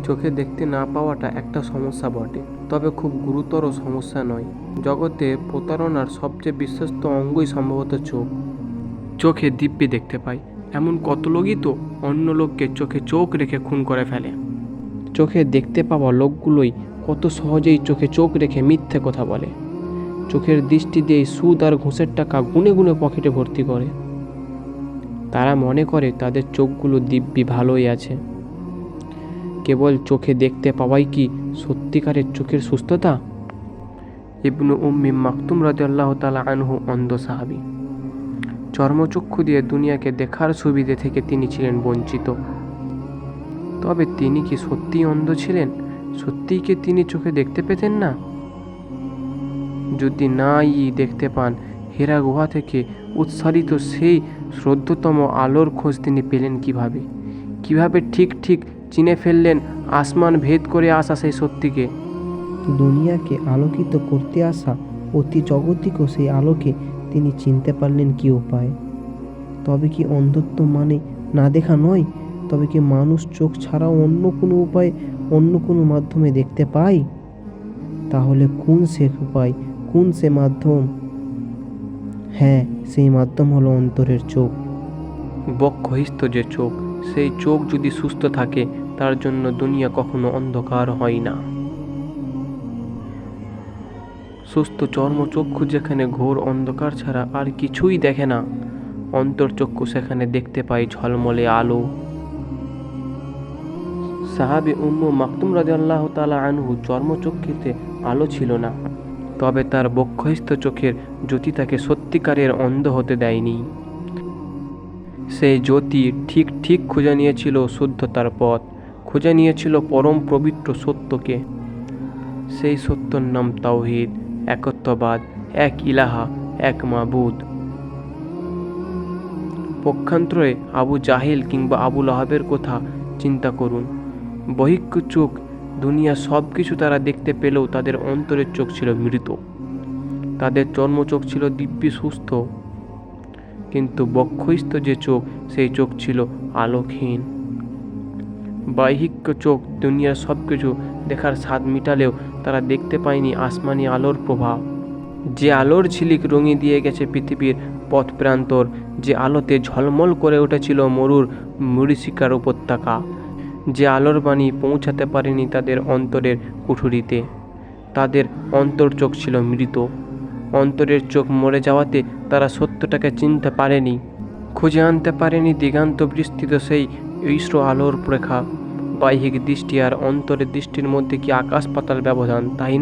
চোখে দেখতে না পাওয়াটা একটা সমস্যা বটে, তবে খুব গুরুতর সমস্যা নয়। জগতে প্রতারণার সবচেয়ে বিশ্বস্ত অঙ্গই সম্ভবত চোখ। চোখে দিব্যি দেখতে পায় এমন কত লোকই তো অন্য লোককে চোখে চোখ রেখে খুন করে ফেলে। চোখে দেখতে পাওয়া লোকগুলোই কত সহজেই চোখে চোখ রেখে মিথ্যে কথা বলে। চোখের দৃষ্টি দিয়ে সুদ আর ঘুষের টাকা গুনে গুনে পকেটে ভর্তি করে। তারা মনে করে তাদের চোখগুলো দিব্যি ভালোই আছে। কেবল চোখে দেখতে পাওয়াই কি সত্যিকারের চোখের সুস্থতা? ইবনু উম্মি মাকতুম রাদিয়াল্লাহু তাআলা আনহু অন্ধ সাহাবী। চর্মচক্ষু দিয়ে দুনিয়াকে দেখার সুবিধে থেকে তিনি ছিলেন বঞ্চিত। তবে তিনি কি সত্যিই অন্ধ ছিলেন? সত্যিই কি তিনি চোখে দেখতে পেতেন না? যদি নাই দেখতে পান, হেরা গুহা থেকে উৎসারিত সেই শ্রদ্ধতম আলোর খোঁজ তিনি পেলেন কিভাবে? কিভাবে ঠিক চিনে ফেললেন আসমান ভেদ করে আসা সেই সত্যিকে? দুনিয়াকে আলোকিত করতে আসা অতি জগতিকও সেই আলোকে তিনি চিনতে পারলেন কি উপায়? তবে কি অন্ধত্ব মানে না দেখা নয়? তবে কি মানুষ চোখ ছাড়াও অন্য কোনো উপায়, অন্য কোনো মাধ্যমে দেখতে পায়? তাহলে কোন সে উপায়, কোন সে মাধ্যম? হ্যাঁ, সেই মাধ্যম হলো অন্তরের চোখ। বক্ষস্থ যে চোখ, সেই চোখ যদি সুস্থ থাকে তার জন্য দুনিয়া কখনো অন্ধকার হয় না। সুস্থ চর্মচক্ষু যেখানে ঘোর অন্ধকার ছাড়া আর কিছুই দেখে না, অন্তরচক্ষু সেখানে দেখতে পায় ঝলমলে আলো। সাহাবী উম্মু মাকতুম রাদিয়াল্লাহু তাআলা আনহু চর্মচক্ষুতে আলো ছিল না, তবে তার বক্ষস্থ চোখের জ্যোতি তাকে সত্যিকারের অন্ধ হতে দেয়নি। সেই জ্যোতি ঠিক খুঁজে নিয়েছিল শুদ্ধতার পথ, খুঁজে নিয়েছিল পরম পবিত্র সত্যকে। সেই সত্যর নাম তাওহীদ, একত্ববাদ, এক ইলাহা, এক মাবুদ। পক্ষান্তরে আবু জাহেল কিংবা আবু লাহাবের কথা চিন্তা করুন। বহিঃ চোখ দুনিয়া সব কিছু তারা দেখতে পেলেও তাদের অন্তরের চোখ ছিল মৃত। তাদের চর্মচোখ ছিল দিব্যি সুস্থ, কিন্তু বক্ষস্থ যে চোখ, সেই চোখ ছিল আলোকহীন। বাহ্যিক চোখ দুনিয়ার সব কিছু দেখার স্বাদ মিটালেও তারা দেখতে পায়নি আসমানি আলোর প্রভাব। যে আলোর ঝিলিক রঙিয়ে দিয়ে গেছে পৃথিবীর পথ প্রান্তর, যে আলোতে ঝলমল করে উঠেছিল মরুর মরীচিকার উপত্যকা, যে আলোর বাণী পৌঁছাতে পারেনি তাদের অন্তরের কুঠুরিতে, তাদের অন্তর চোখ ছিল মৃত। অন্তরের চোখ মরে যাওয়াতে তারা সত্যটাকে চিনতে পারেনি, খুঁজে আনতে পারেনি দিগান্ত বিস্তৃত সেই ঈশ্র আলোর রেখা। বাহ্যিক দৃষ্টি আর অন্তরের দৃষ্টির মধ্যে কি আকাশ পাতাল ব্যবধান, তাই না?